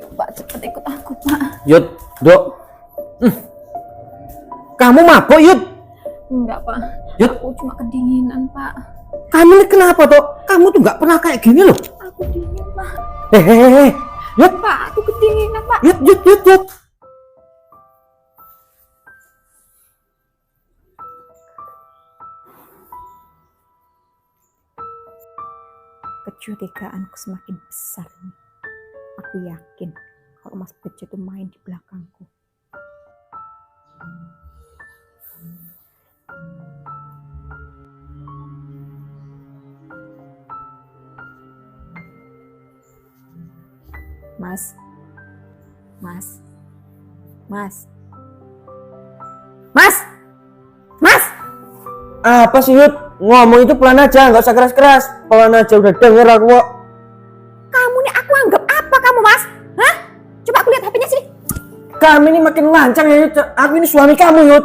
Yuk Pak, cepet ikut aku Pak. Yud, Dok. Kamu mabok, Yud? Enggak Pak, Yud, aku cuma kedinginan Pak. kamu ini kenapa, Dok? Kamu tuh nggak pernah kayak gini loh. Aku dingin Pak. Hehehe, Yud, Pak, aku kedinginan Pak. Yud. Kecurigaanku semakin besar nih. Aku yakin kalau Mas Bejo itu main di belakangku. Mas. Apa sih, Yud? Ngomong itu pelan aja, nggak usah keras-keras. Pelan aja, udah denger aku kok. Kamu nih aku anggap apa kamu Mas? Hah? Coba aku lihat HP-nya sini. Kamu ini makin lancang ya, Yud. Aku ini suami kamu, Yud.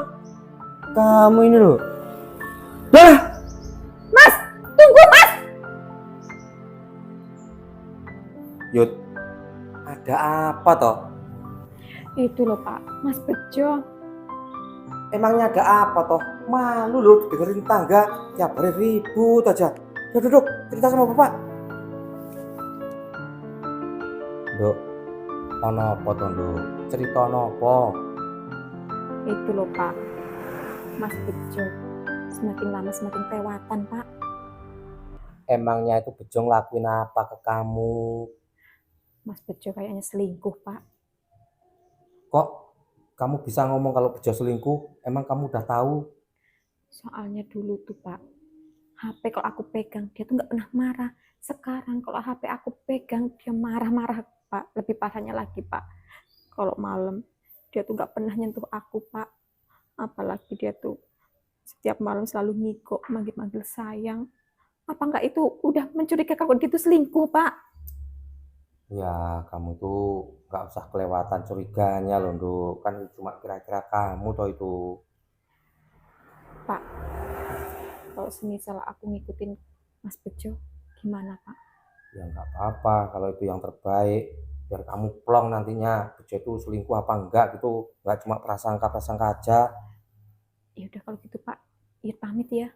Kamu ini loh. Lah, Mas, tunggu Mas. Yud, ada apa toh? Itu loh Pak, Mas Bejo. Emangnya ada apa toh? Malu loh dengerin tangga tiap hari ribut aja. Duduk, cerita sama bapak. Dok, ono apa toh, Dok? Cerita ono apa? Itu loh Pak, Mas Bejo semakin lama semakin kelewatan Pak. Emangnya itu Bejo ngelakuin apa ke kamu? Mas Bejo kayaknya selingkuh Pak. Kok kamu bisa ngomong kalau Bejo selingkuh? Emang kamu udah tahu? Soalnya dulu tuh Pak, HP kalau aku pegang dia tuh nggak pernah marah. Sekarang kalau HP aku pegang dia marah-marah Pak. Lebih parahnya lagi Pak, kalau malam dia tuh nggak pernah nyentuh aku Pak. Apalagi dia tuh setiap malam selalu ngigok, manggil-manggil sayang. Apa nggak itu udah mencurigakan kalau dia tuh selingkuh Pak? Ya, kamu tuh nggak usah kelewatan curiganya loh, Dok. Kan cuma kira-kira kamu toh itu. Pak, kalau semisal aku ngikutin Mas Bejo, gimana Pak? Ya nggak apa-apa kalau itu yang terbaik. Biar kamu plong nantinya Bejo itu selingkuh apa enggak gitu. Nggak cuma prasangka-prasangka aja. Ya udah kalau gitu Pak, Yud pamit ya.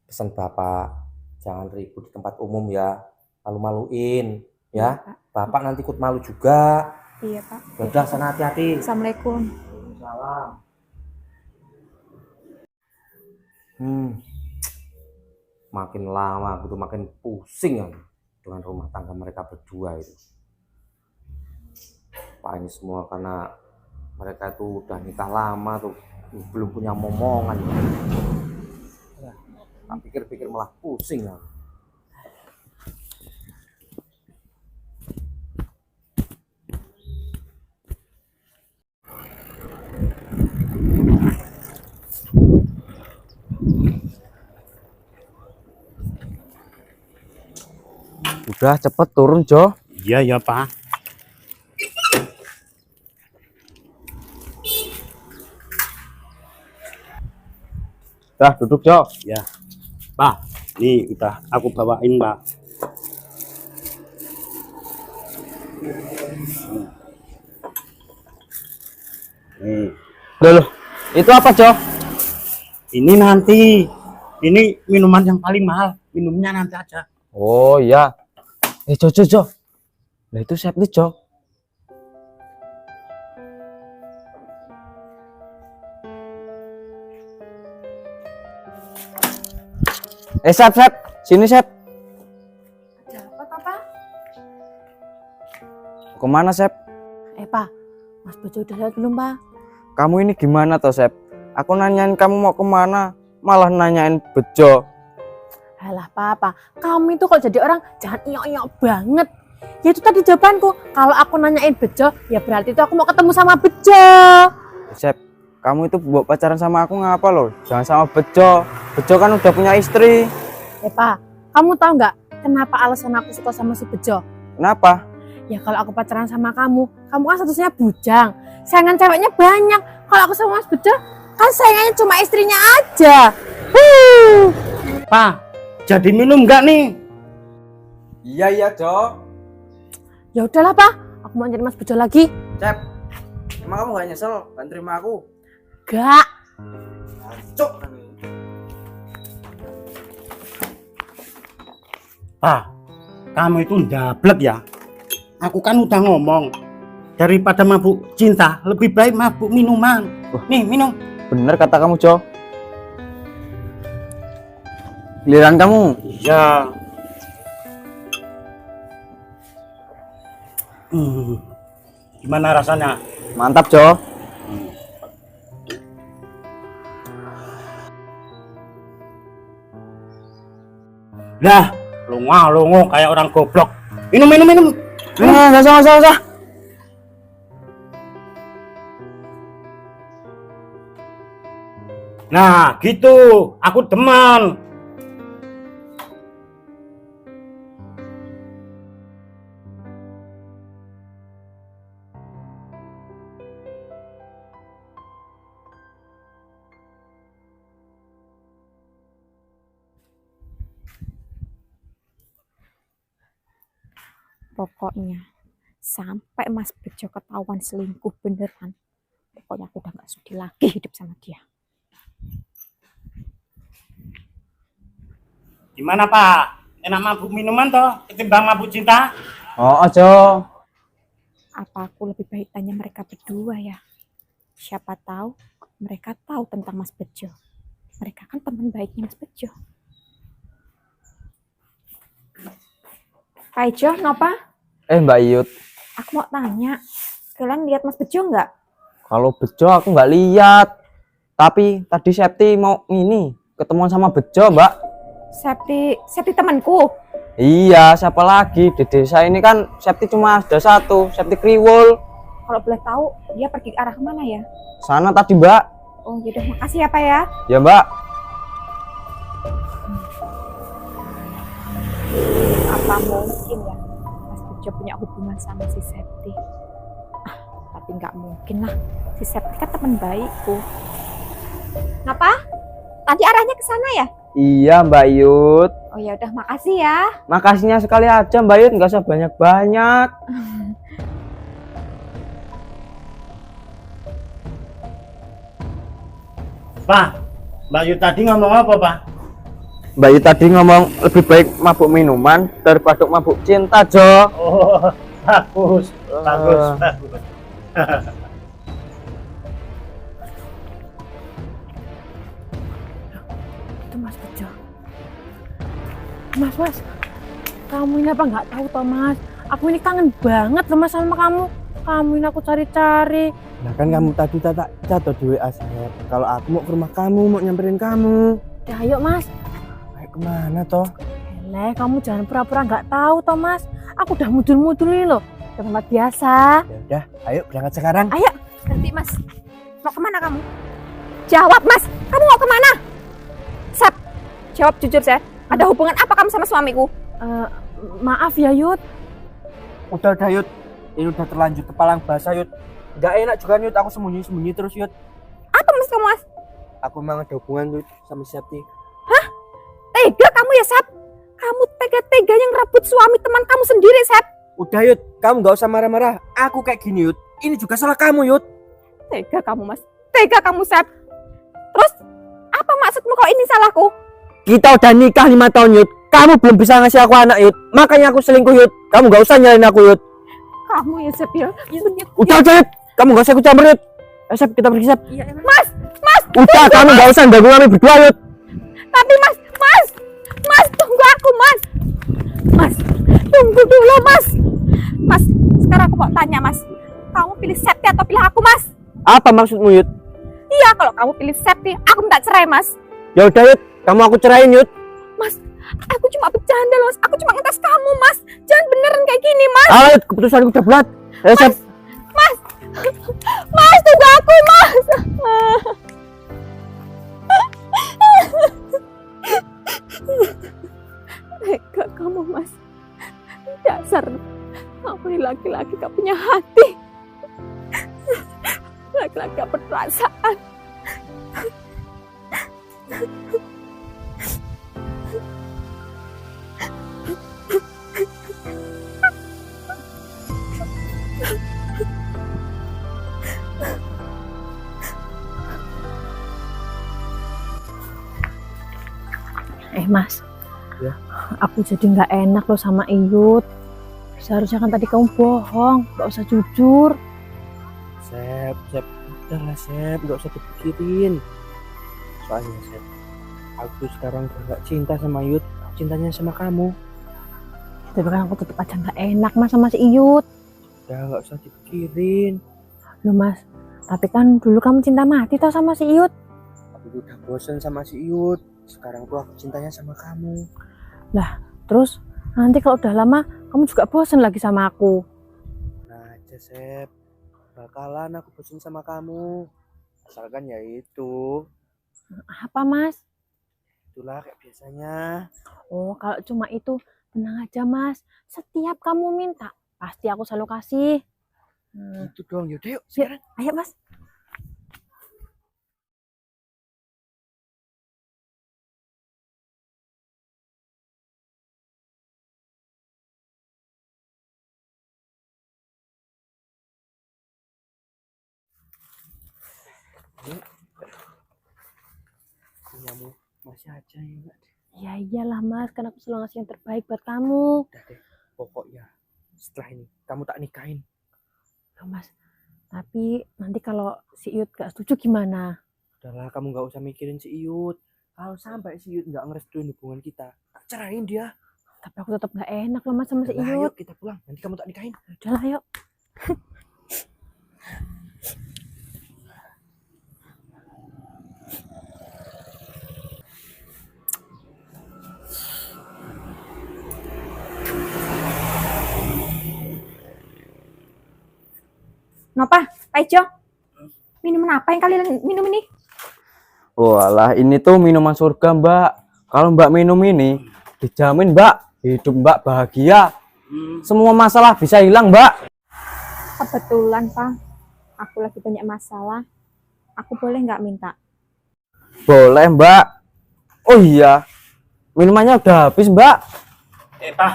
Pesan Bapak, jangan ribut di tempat umum ya. Malu-maluin Iya, ya. Pak. Bapak nanti ikut malu juga. Iya Pak. Ya udah, sana hati-hati. Assalamualaikum. Salam. Makin lama aku tuh makin pusing ya dengan rumah tangga mereka berdua itu. Pak, ini semua karena mereka itu udah nikah lama tuh, belum punya momongan. Ya, tak pikir-pikir malah pusing ya. Udah cepet turun, Jo. Iya ya Pak. Udah duduk, Jo. Ya Pak, ini udah aku bawain Pak. Nih, Loh, itu apa, Jo? ini nanti, ini minuman yang paling mahal, minumnya nanti aja. Oh iya. Jo. Nah itu Septi, Jo. Sep. Sini, Sep. Ada apa Papa? Kemana, Sep? Pak, Mas Bejo udah lihat belum Pak? Kamu ini gimana toh, Sep? Aku nanyain kamu mau kemana, malah nanyain Bejo. Alah Papa, kamu itu kalau jadi orang jangan iok-iok banget. Ya itu tadi jawabanku, kalau aku nanyain Bejo, ya berarti itu aku mau ketemu sama Bejo. Sep, kamu itu buat pacaran sama aku ngapa loh? Jangan sama Bejo. Bejo kan udah punya istri. Pak, kamu tahu nggak kenapa alasan aku suka sama si Bejo? Kenapa? Ya kalau aku pacaran sama kamu kan statusnya bujang. Sayangan ceweknya banyak. Kalau aku sama Mas Bejo, kan sayangannya cuma istrinya aja. Pak, jadi minum nggak nih? Iya, Jo. Ya udahlah, Pak. Aku mau nyari Mas Bejo lagi. Cep, emang kamu gak nyesel gak terima aku? Gak. Cuk. Pak, kamu itu ndablek ya. Aku kan udah ngomong, daripada mabuk cinta, lebih baik mabuk minuman. Nih, minum. Bener kata kamu, Jo. Giliran kamu. Iya. Gimana rasanya? Mantap, Jo. Lah, lunga kayak orang goblok. Minum. Nggak usah. Nah, gitu. Aku demen. Pokoknya sampai Mas Bejo ketahuan selingkuh beneran, pokoknya aku udah gak sudi lagi hidup sama dia. Gimana, Pak? Enak mabuk minuman toh ketimbang mabuk cinta? Oh, Jo. Apa aku lebih baik tanya mereka berdua ya? Siapa tahu mereka tahu tentang Mas Bejo. Mereka kan teman baiknya Mas Bejo. Pak Ijo, ngapa? Mbak Iyut. Aku mau tanya, kalian lihat Mas Bejo nggak? Kalau Bejo aku nggak lihat. Tapi tadi Septi mau ini ketemuan sama Bejo, Mbak. Septi temanku. Iya, siapa lagi? Di desa ini kan Septi cuma ada satu, Septi Kriwul. Kalau boleh tahu, dia pergi ke arah mana ya? Sana tadi, Mbak. Oh, yaudah, makasih ya Pak ya. Ya, Mbak. Apa mungkin ya Mas Bejo punya hubungan sama si Septi? Tapi nggak mungkin lah. Si Septi kan teman baikku. Ngapa? Tadi arahnya ke sana ya? Iya, Mbak Yut. Oh ya udah, makasih ya. Makasihnya sekali aja, Mbak Yut, nggak usah banyak-banyak. Pak, Mbak Yu tadi ngomong apa, Pak? Mbak Yut tadi ngomong lebih baik mabuk minuman daripada mabuk cinta, Jo. Oh, bagus. Itu Mas Bejo. Mas, kamu ini apa nggak tahu toh, Mas? Aku ini kangen banget sama kamu. Kamu ini aku cari-cari. Nah kan kamu tadi tak catat di WA saya. Kalau aku mau ke rumah kamu, mau nyamperin kamu. Ya ayo, Mas. Ayo kemana toh? Eleh, kamu jangan pura-pura nggak tahu toh, Mas. Aku udah mudul-mudul ini loh. Ke tempat biasa. Ya udah, ayo berangkat sekarang. Ayo, ganti Mas. Mau kemana kamu? Jawab Mas, kamu mau kemana? Sep, jawab jujur Sep. Ada hubungan apa kamu sama suamiku? Maaf ya, Yud. Udah Yud. Ini udah terlanjur kepalang basah Yud. Gak enak juga Yud, aku sembunyi-sembunyi terus Yud. Apa Mas kamu Mas? Aku memang ada hubungan Yud sama Septi. Tega kamu ya Sep. Kamu tega-tega yang rebut suami teman kamu sendiri Sep. Udah Yud, kamu gak usah marah-marah. Aku kayak gini Yud. Ini juga salah kamu Yud. Tega kamu Mas. Tega kamu Sep. Terus apa maksudmu kalau ini salahku? Kita udah nikah 5 tahun Yud. Kamu belum bisa ngasih aku anak Yud. Makanya aku selingkuh Yud. Kamu gak usah nyalain aku Yud. Kamu ya Sep ya. Udah Yud. Kamu gak usah ikut campur Yud. Sep, kita pergi Sep. Iya, Mas. Udah, kamu gak usah ganggu kami berdua Yud. Tapi Mas tunggu aku Mas. Mas, tunggu dulu Mas. Mas, sekarang aku mau tanya Mas. Kamu pilih Septi atau pilih aku Mas? Apa maksudmu Yud? Iya, kalau kamu pilih Septi, aku minta cerai Mas. Ya udah Yud, kamu aku cerain Yud. Mas, aku cuma bercanda loh Mas. Aku cuma ngetes kamu Mas. Jangan beneran kayak gini Mas. Ayo, keputusanku udah bulat. Ayo Sep. Mas, tunggu aku Mas. Tega kamu Mas. Dasar kamu ini laki-laki gak punya hati. Laki-laki gak berperasaan. Mas, Ya. aku jadi nggak enak loh sama Iyut. Seharusnya kan tadi kamu bohong, nggak usah jujur. Sep, udahlah Sep, nggak usah dipikirin. Soalnya Sep, aku sekarang udah nggak cinta sama Yud, cintanya sama kamu. Tapi kan aku tetap aja nggak enak Mas sama si Iyut. Udah nggak usah dipikirin. Loh Mas, tapi kan dulu kamu cinta mati tau sama si Iyut. Aku udah bosen sama si Yud. Sekarang tuh aku cintanya sama kamu. Terus nanti kalau udah lama kamu juga bosen lagi sama aku. Nah aja Sep, bakalan aku bosen sama kamu. Asalkan ya itu, Apa Mas? itulah kayak biasanya. Oh kalau cuma itu tenang aja Mas. Setiap kamu minta pasti aku selalu kasih. Itu dong, yaudah yuk sekarang. Ayo Mas. Punyamu masih aja ya nggak deh. Ya iyalah Mas, kan aku selalu ngasih yang terbaik buat kamu. Udah deh, pokoknya setelah ini kamu tak nikahin. Loh Mas, tapi nanti kalau si Iyut gak setuju gimana? Udahlah, kamu nggak usah mikirin si Iyut. Kalau sampai si Iyut nggak ngerestuin hubungan kita, tak cerahin dia. Tapi aku tetap gak enak loh Mas sama si Udah, Iyut. yuk kita pulang, nanti kamu tak nikahin. Udahlah yuk. Napa, Pak Ijo? Minuman apa yang kalian minum ini? Walah, ini tuh minuman surga, Mbak. Kalau Mbak minum ini, dijamin Mbak, hidup Mbak bahagia. Semua masalah bisa hilang, Mbak. Kebetulan, Pak. Aku lagi banyak masalah. Aku boleh nggak minta? Boleh, Mbak. Oh iya, minumannya udah habis, Mbak. Pak,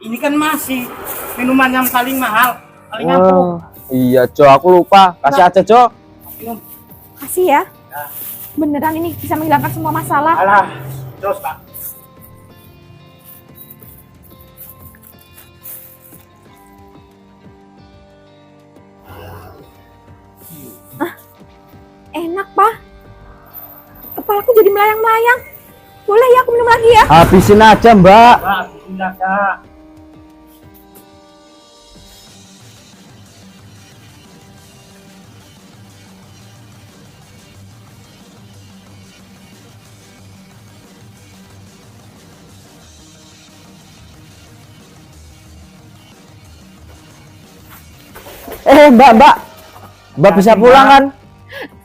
ini kan masih minuman yang paling mahal, paling ampuh. Oh, iya, Jo, aku lupa. Kasih aja, Jo. Kasih ya. Beneran ini bisa menghilangkan semua masalah. Alah, terus Pak. Enak, Pak. Kepalaku jadi melayang-layang. Boleh ya aku minum lagi ya? Habisin aja, Mbak. Pak, bismillah, Kak. Mbak, Mbak. Mbak bisa pulang kan?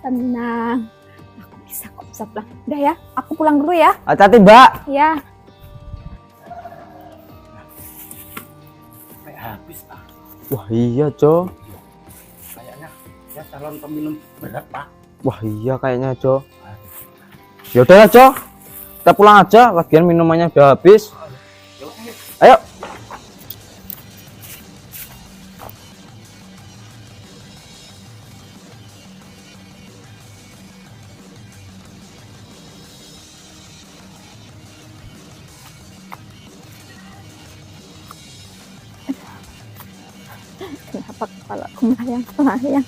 Tenang. Aku bisa kok, bisa pulang. Udah ya, aku pulang dulu ya. Hati-hati, Mbak. Ya. Kayak habis, Pak. Wah, iya, Jo. Kayaknya ya calon peminum berat, Pak. Wah, iya kayaknya, Jo. Ya udahlah, Jo. Kita pulang aja, lagian minumannya udah habis. Ayo. Kenapa kepalaku melayang-layang?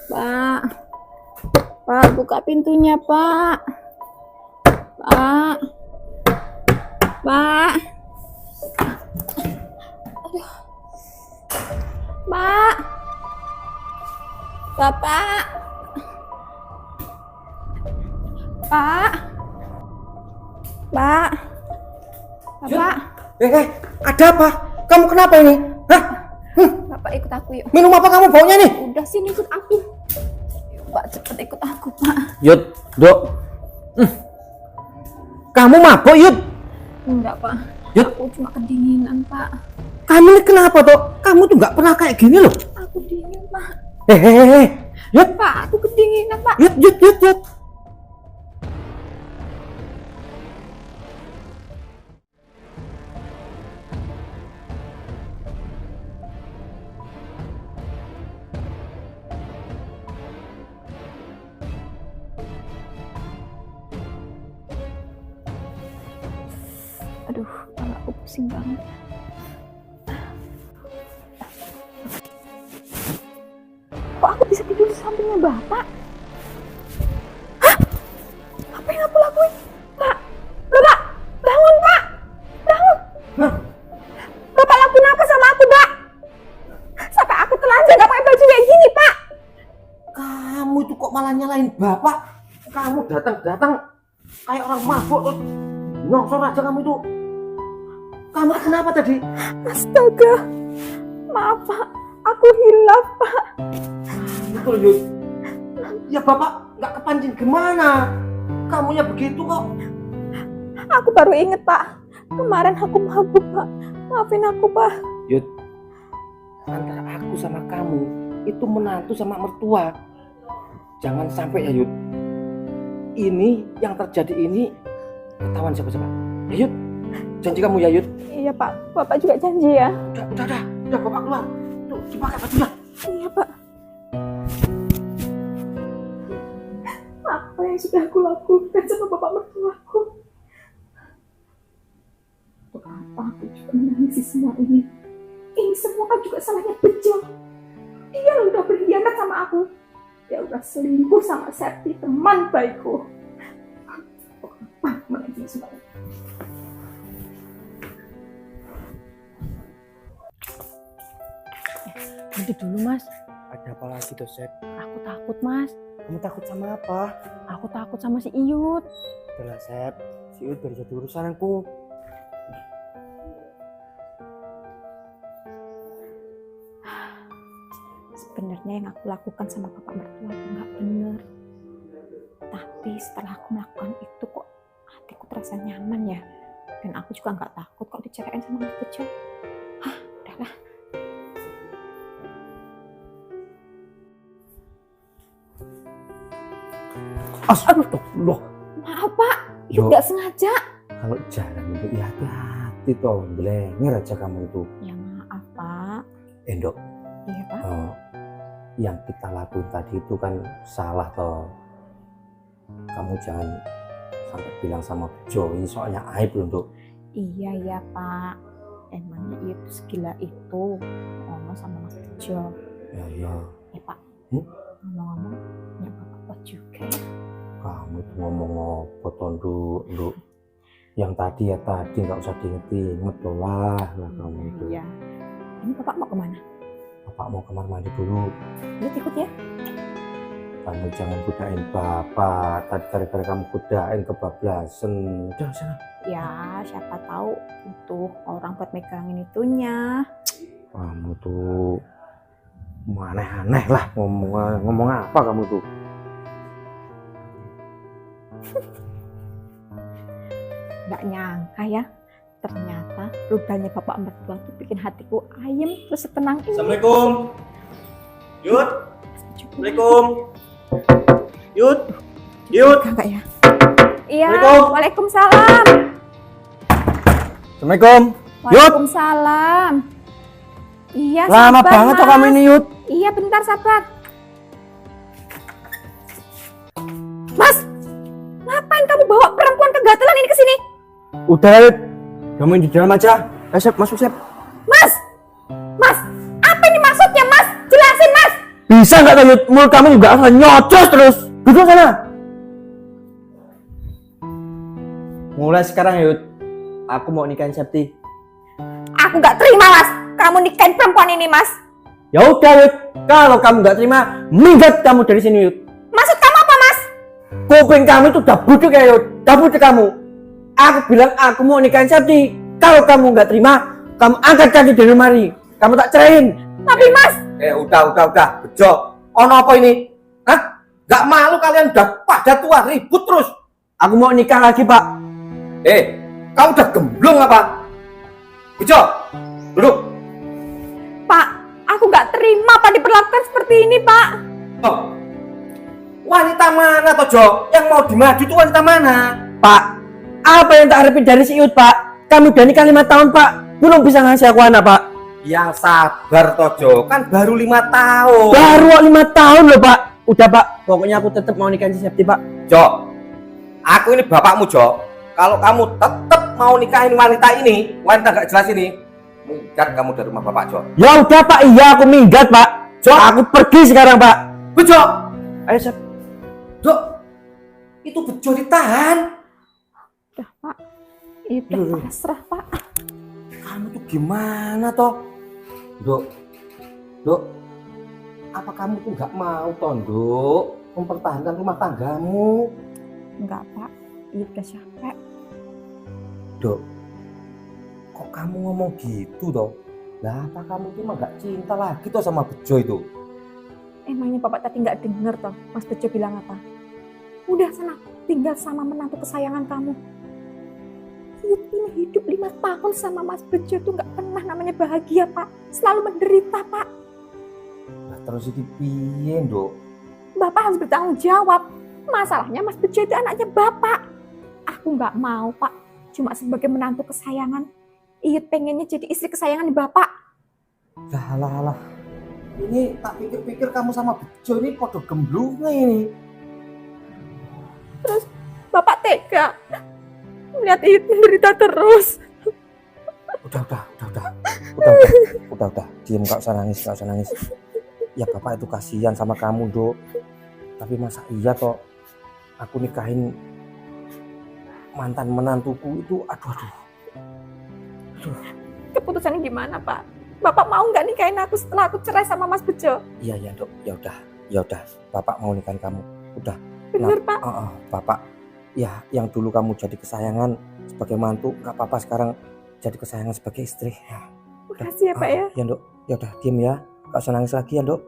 Pak. Pak, buka pintunya, Pak. Pak. Pak. Aduh. Pak. Bapak. Pak. Pak. Bapak. Ada apa? Kamu kenapa ini? Hah? Bapak ikut aku yuk. Minum apa kamu baunya nih? Udah sini ikut aku. Pak, cepet ikut aku, Pak. Yud, Dok. Kamu mabuk, Yud? Enggak, Pak. Yud. Aku cuma kedinginan, Pak. Kamu ini kenapa, Dok? Kamu tuh nggak pernah kayak gini loh. Aku dingin, Pak. Yud, Pak, aku kedinginan, Pak. Yud. Aduh, kepala aku pusing banget. Kok aku bisa tidur di sampingnya Bapak? Hah? Apa yang aku lakuin? Pak! Bapak! Bangun, Pak! Bangun! Bapak lakuin apa sama aku, Pak? Sampai aku telanjang gak pakai baju kayak gini, Pak! Kamu itu kok malah nyalain Bapak? Kamu datang kayak orang mabuk terus nyongsor aja kamu itu. Kamu kenapa tadi? Astaga! Maaf, Pak. Aku hilaf, Pak. Betul, Yud. Ya Bapak nggak kepancing gimana? Kamunya begitu kok. Aku baru inget, Pak. Kemarin aku mabuk, Pak. Maafin aku, Pak. Yud, antara aku sama kamu itu menantu sama mertua. Jangan sampai ya Yud, ini yang terjadi ini ketahuan siapa-siapa. Ya Yud, janji kamu ya Yud. Iya, Pak. Bapak juga janji ya. Udah Bapak keluar. Tuh, dipakai bajunya. Iya, Pak. Apa yang sudah aku lakukan sama bapak mertuaku? Untuk apa aku juga menangisi semua ini? Ini semua kan juga salahnya Bejo. Dia udah berkhianat sama aku. Dia udah selingkuh sama Septi, teman baikku. Untuk apa menangisi semua ini? Nanti dulu, Mas. Ada apa lagi tuh, Sep? Aku takut, Mas. Kamu takut sama apa? Aku takut sama si Iyut. Udah lah, Sep. Si Yud baru jadi urusanku. Sebenarnya yang aku lakukan sama bapak mertua itu nggak benar. Tapi setelah aku melakukan itu kok hatiku terasa nyaman ya. Dan aku juga nggak takut kok diceraiin sama Mas Bejo. Hah, udahlah. Astagfirullah. Maaf, Pak. Itu Yo. nggak sengaja. Kalau jalan itu ya hati-hati toh, blenger aja kamu itu. Ya maaf, Pak. Dok, Iya, Pak. yang kita lakuin tadi itu kan salah toh. Kamu jangan sampai bilang sama Bejo, ini soalnya aib loh, Dok. Iya, Pak. Emangnya itu segila itu ngomong sama Mas Bejo. Ya. Pak. Ngomong-ngomong, punya bapak buat juga ya. Kamu tuh ngomong apa toh, Dok? Yang tadi ya tadi, nggak usah diinget-inget loh lah kamu itu. Iya. Ini bapak mau kemana? Bapak mau kamar mandi dulu. Ikut ya. Kamu jangan kudain Bapak. Tadi gara-gara kamu kudain kebablasan. Udah sana. Ya, siapa tahu butuh orang buat megangin itunya. Kamu tuh aneh-aneh lah ngomong apa kamu tuh? Nggak nyangka ya, ternyata rudalnya bapak mertua tuh bikin hatiku ayem terus tenang ini. Assalamualaikum. Yud. Assalamualaikum. Yud. Enggak ya? Iya. Assalamualaikum. Waalaikumsalam. Assalamualaikum. Yud. Waalaikumsalam. Iya. Lama sabar, banget tuh Mas. kamu ini, Yud. Iya, bentar sabar. Mas, ngapain kamu bawa perempuan kegatelan ini ke sini? Udah, Yud. Kamu di dalam aja. Sep, masuk, Sep. Mas, apa ini maksudnya, Mas? Jelasin, Mas. Bisa nggak, Yud? Mulut kamu juga asal nyocos terus. Duduk sana. Mulai sekarang, Yud. Aku mau nikahin Septi. Aku nggak terima, Mas. Kamu nikahin perempuan ini, Mas. Ya udah, Yud. Kalau kamu nggak terima, minggat kamu dari sini, Yud. Maksud kamu apa, Mas? Kuping kamu itu udah budek ya, Yud. Udah budek kamu. Aku bilang aku mau nikahin Septi. Kalau kamu nggak terima, kamu angkat kaki dari lemari. Kamu tak ceraiin. Tapi, Mas, Udah. Bejo. Ono apa ini? Hah? Gak malu kalian udah pada tua ribut terus. Aku mau nikah lagi, Pak. Kamu udah gemblung apa? Bejo, duduk. Pak, aku nggak terima Pak diperlakukan seperti ini Pak. Oh. Wanita mana toh Jo? Yang mau dimadu itu wanita mana? Pak, apa yang tak harapin dari si Iut, Pak? Kami udah nikah 5 tahun, Pak. Belum bisa ngasih aku anak, Pak. Yang sabar toh Jo, kan baru 5 tahun. Baru 5 tahun loh, Pak. Udah, Pak. Pokoknya aku tetap mau nikahin si Septi, Pak. Jo, aku ini bapakmu Jo. Kalau kamu tetap mau nikahin wanita ini, wanita gak jelas ini, minggat kamu dari rumah bapak Jo. Ya udah, Pak. Iya, aku minggat, Pak. Jo, Aku pergi sekarang, Pak. Bejo, Ayo, Sep. Jo, itu Bejo ditahan. Udah Pak, itu pasrah Pak. Kamu tuh gimana toh? Dok, apa kamu tuh gak mau toh, Dok, mempertahankan rumah tanggamu? Enggak Pak, itu udah capek. Dok, kok kamu ngomong gitu toh? Lah apa kamu tuh mah gak cinta lagi toh sama Bejo itu? Emangnya Bapak tadi nggak denger toh Mas Bejo bilang apa? Udah sana tinggal sama menantu kesayangan kamu. Iyut ini hidup 5 tahun sama Mas Bejo tuh nggak pernah namanya bahagia Pak. Selalu menderita Pak. Lah terus iki piye, Dok? Bapak harus bertanggung jawab. Masalahnya Mas Bejo itu anaknya Bapak. Aku nggak mau Pak. Cuma sebagai menantu kesayangan. Iyut pengennya jadi istri kesayangan Bapak. Lah. Ini tak pikir-pikir kamu sama Bejo ini podo gemblungnya ini. Terus Bapak tega melihat Iyut menderita terus. Udah. Diam, gak usah nangis. Ya bapak itu kasihan sama kamu, Dok. Tapi masa iya toh aku nikahin mantan menantuku itu, aduh. Keputusannya gimana Pak? Bapak mau nggak nikahin aku setelah aku cerai sama Mas Bejo? Iya, Dok. Ya udah. Bapak mau nikahin kamu. Udah. Bener Pak? Bapak. Ya, yang dulu kamu jadi kesayangan sebagai mantu, nggak apa-apa sekarang jadi kesayangan sebagai istri. Ya. Makasih ya Pak ya. Ya, Dok. Ya udah, diam ya. Gak usah nangis lagi ya, Dok.